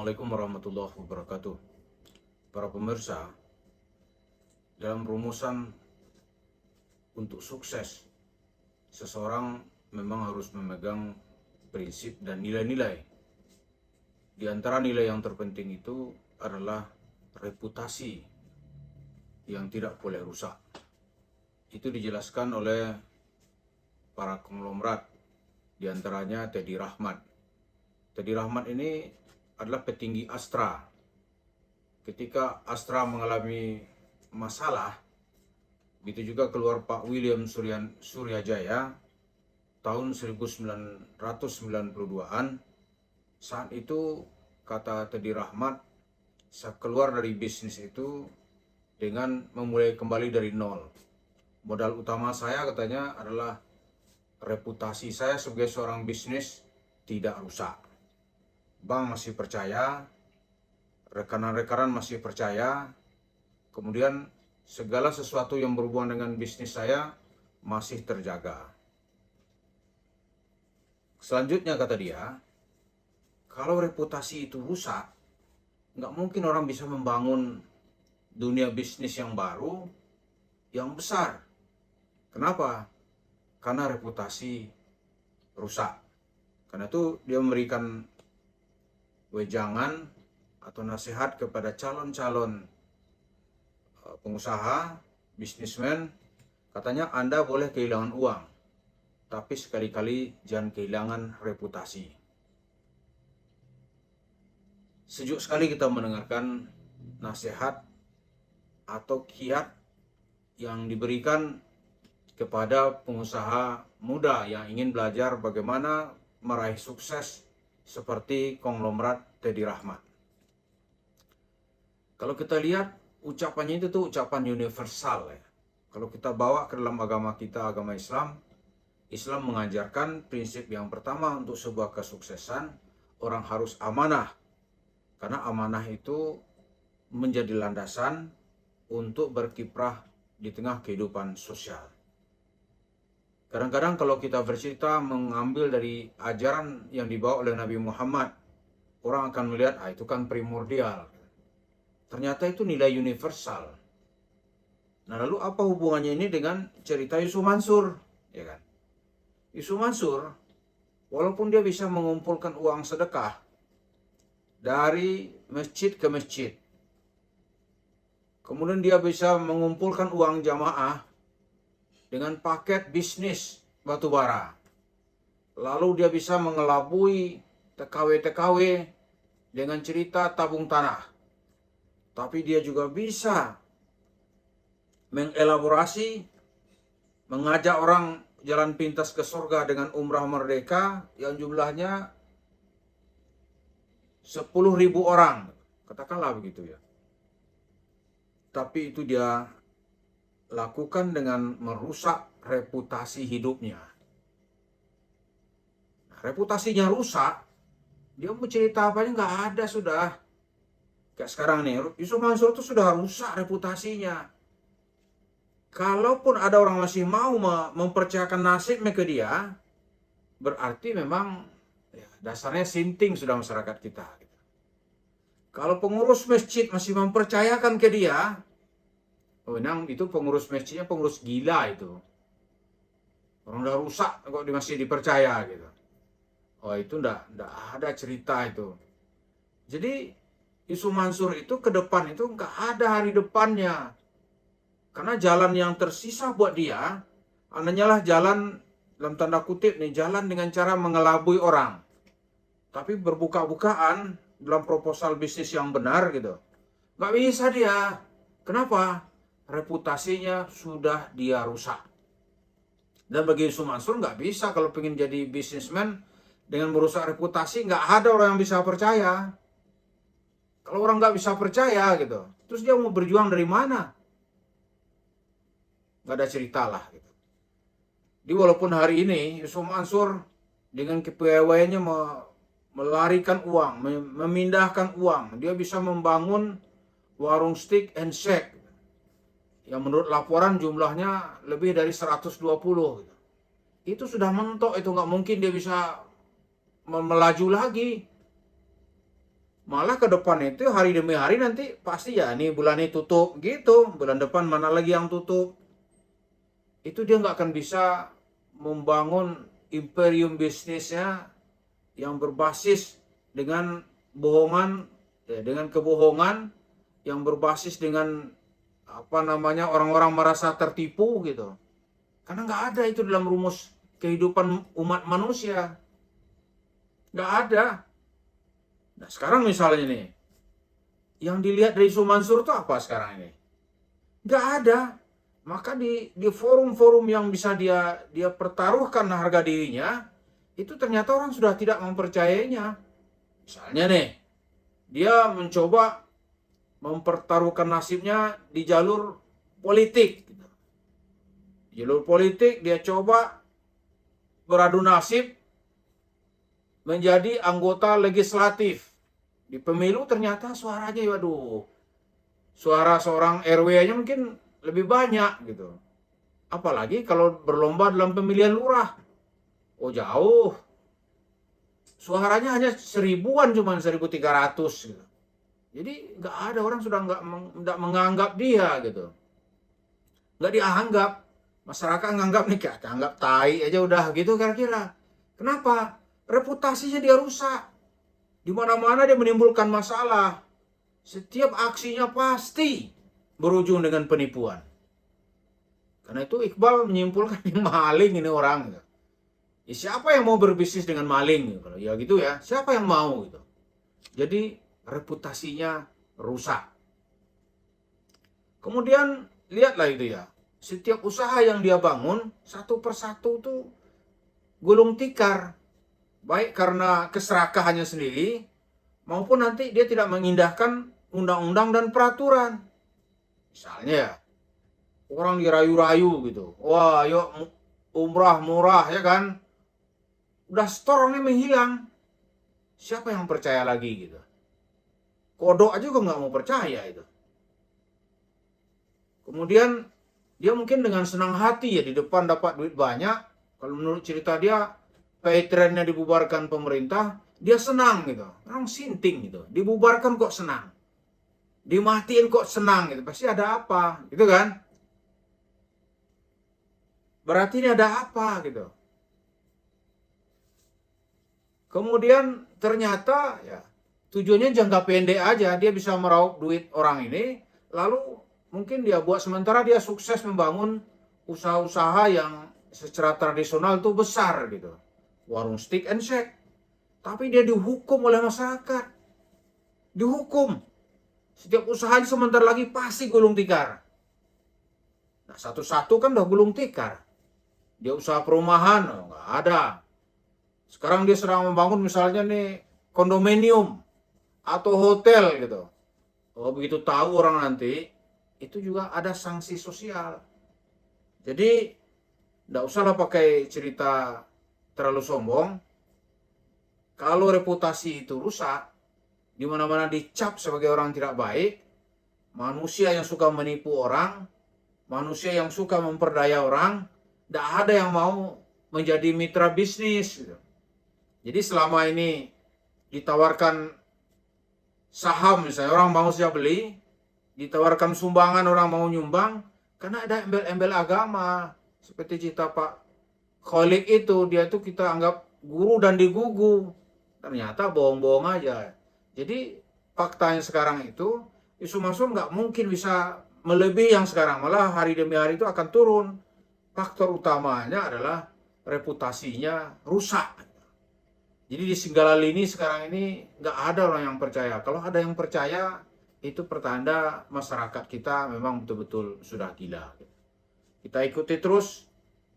Assalamualaikum warahmatullahi wabarakatuh. Para pemirsa, dalam rumusan untuk sukses, seseorang memang harus memegang prinsip dan nilai-nilai. Di antara nilai yang terpenting itu adalah reputasi yang tidak boleh rusak. Itu dijelaskan oleh para konglomerat, di antaranya Teddy Rahmat. Teddy Rahmat ini adalah petinggi Astra. Ketika Astra mengalami masalah, begitu juga keluar Pak William Suryajaya tahun 1992-an. Saat itu kata Teddy Rahmat, saya keluar dari bisnis itu dengan memulai kembali dari nol. Modal utama saya katanya adalah reputasi saya sebagai seorang bisnis tidak rusak. Bank masih percaya, rekan-rekan masih percaya, kemudian segala sesuatu yang berhubungan dengan bisnis saya masih terjaga. Selanjutnya kata dia, kalau reputasi itu rusak, nggak mungkin orang bisa membangun dunia bisnis yang baru, yang besar. Kenapa? Karena reputasi rusak. Karena itu dia memberikan wejangan atau nasihat kepada calon-calon pengusaha, bisnismen. Katanya Anda boleh kehilangan uang, tapi sekali-kali jangan kehilangan reputasi. Sejuk sekali kita mendengarkan nasihat atau kiat yang diberikan kepada pengusaha muda yang ingin belajar bagaimana meraih sukses seperti konglomerat Teddy Rahmat. Kalau kita lihat ucapannya itu tuh ucapan universal ya. Kalau kita bawa ke dalam agama kita, agama Islam, Islam mengajarkan prinsip yang pertama untuk sebuah kesuksesan, orang harus amanah. Karena amanah itu menjadi landasan untuk berkiprah di tengah kehidupan sosial. Kadang-kadang kalau kita bercerita mengambil dari ajaran yang dibawa oleh Nabi Muhammad, orang akan melihat, itu kan primordial. Ternyata itu nilai universal. Nah, lalu apa hubungannya ini dengan cerita Yusuf Mansur? Ya kan? Yusuf Mansur, walaupun dia bisa mengumpulkan uang sedekah dari masjid ke masjid, kemudian dia bisa mengumpulkan uang jamaah dengan paket bisnis batubara. Lalu dia bisa mengelabui TKW-TKW dengan cerita tabung tanah. Tapi dia juga bisa mengelaborasi, mengajak orang jalan pintas ke surga dengan umrah merdeka yang jumlahnya 10.000 orang. Katakanlah begitu ya. Tapi itu dia lakukan dengan merusak reputasi hidupnya. Nah, reputasinya rusak, dia mau cerita apanya nggak ada sudah. Kayak sekarang nih, Yusuf Mansur itu sudah rusak reputasinya. Kalaupun ada orang masih mau mempercayakan nasibnya ke dia, berarti memang ya, dasarnya sinting sudah masyarakat kita. Kalau pengurus masjid masih mempercayakan ke dia, memang itu pengurus masjidnya pengurus gila itu. Orang udah rusak kok masih dipercaya gitu. Itu enggak ada cerita itu. Jadi Yusuf Mansur itu ke depan itu enggak ada hari depannya. Karena jalan yang tersisa buat dia hanyalah jalan dalam tanda kutip nih, jalan dengan cara mengelabui orang. Tapi berbuka-bukaan dalam proposal bisnis yang benar gitu. Enggak bisa dia. Kenapa? Reputasinya sudah dia rusak. Dan bagi Yusuf Mansur nggak bisa kalau pengen jadi bisnismen dengan merusak reputasi, nggak ada orang yang bisa percaya. Kalau orang nggak bisa percaya gitu, terus dia mau berjuang dari mana? Nggak ada cerita lah gitu. Jadi walaupun hari ini Yusuf Mansur dengan kepiawaiannya melarikan uang, memindahkan uang, dia bisa membangun warung steak and shake yang menurut laporan jumlahnya lebih dari 120 gitu. Itu sudah mentok, itu nggak mungkin dia bisa melaju lagi. Malah ke depan itu hari demi hari nanti pasti ya nih bulan ini tutup gitu, bulan depan mana lagi yang tutup. Itu dia nggak akan bisa membangun imperium bisnisnya yang berbasis dengan bohongan, dengan kebohongan, yang berbasis dengan orang-orang merasa tertipu gitu. Karena nggak ada itu dalam rumus kehidupan umat manusia. Nggak ada. Nah sekarang misalnya nih, yang dilihat dari Mansur itu apa sekarang ini? Nggak ada. Maka di forum-forum yang bisa dia pertaruhkan harga dirinya, itu ternyata orang sudah tidak mempercayainya. Misalnya nih, dia mencoba mempertaruhkan nasibnya di jalur politik. Jalur politik dia coba beradu nasib menjadi anggota legislatif. Di pemilu ternyata suaranya, waduh, suara seorang RW-nya mungkin lebih banyak gitu. Apalagi kalau berlomba dalam pemilihan lurah. Oh jauh. Suaranya hanya 1000-an, cuma 1300 gitu. Jadi nggak ada, orang sudah nggak menganggap dia gitu. Nggak dianggap. Masyarakat nganggap nih kayak anggap tai aja udah gitu kira-kira. Kenapa? Reputasinya dia rusak. Di mana-mana dia menimbulkan masalah. Setiap aksinya pasti berujung dengan penipuan. Karena itu Iqbal menyimpulkan yang maling ini orang. Gitu. Ya, siapa yang mau berbisnis dengan maling? Kalau ya gitu ya, siapa yang mau gitu. Jadi reputasinya rusak. Kemudian lihatlah itu ya. Setiap usaha yang dia bangun, satu persatu tuh gulung tikar. Baik karena keserakahannya sendiri, maupun nanti dia tidak mengindahkan undang-undang dan peraturan. Misalnya, orang dirayu-rayu gitu. Wah, yuk umrah murah ya kan. Udah store ini menghilang. Siapa yang percaya lagi gitu? Kodok aja kok nggak mau percaya itu. Kemudian dia mungkin dengan senang hati ya di depan dapat duit banyak. Kalau menurut cerita dia, Patreon-nya dibubarkan pemerintah, dia senang gitu. Orang sinting gitu. Dibubarkan kok senang. Dimatiin kok senang gitu. Pasti ada apa gitu kan. Berarti ini ada apa gitu. Kemudian ternyata ya tujuannya jangka pendek aja. Dia bisa meraup duit orang ini. Lalu mungkin dia buat sementara dia sukses membangun usaha-usaha yang secara tradisional tuh besar gitu. Warung steak and shake. Tapi dia dihukum oleh masyarakat. Dihukum. Setiap usahanya sebentar lagi pasti gulung tikar. Nah satu-satu kan udah gulung tikar. Dia usaha perumahan, oh, nggak ada. Sekarang dia sedang membangun misalnya nih kondominium atau hotel gitu. Oh begitu tahu orang nanti, itu juga ada sanksi sosial. Jadi nggak usahlah pakai cerita terlalu sombong. Kalau reputasi itu rusak, di mana-mana dicap sebagai orang tidak baik, manusia yang suka menipu orang, manusia yang suka memperdaya orang, tidak ada yang mau menjadi mitra bisnis. Gitu. Jadi selama ini ditawarkan saham misalnya, orang mau siap beli, ditawarkan sumbangan orang mau nyumbang, karena ada embel-embel agama. Seperti cerita Pak Kholik itu, dia itu kita anggap guru dan digugu. Ternyata bohong-bohong aja. Jadi faktanya sekarang itu, isu Mansur nggak mungkin bisa melebihi yang sekarang. Malah hari demi hari itu akan turun. Faktor utamanya adalah reputasinya rusak. Jadi di segala lini sekarang ini nggak ada orang yang percaya. Kalau ada yang percaya, itu pertanda masyarakat kita memang betul-betul sudah gila. Kita ikuti terus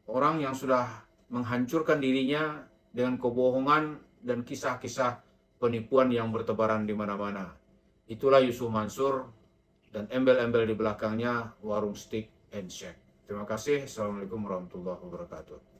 orang yang sudah menghancurkan dirinya dengan kebohongan dan kisah-kisah penipuan yang bertebaran di mana-mana. Itulah Yusuf Mansur dan embel-embel di belakangnya warung steak and shake. Terima kasih. Assalamualaikum warahmatullahi wabarakatuh.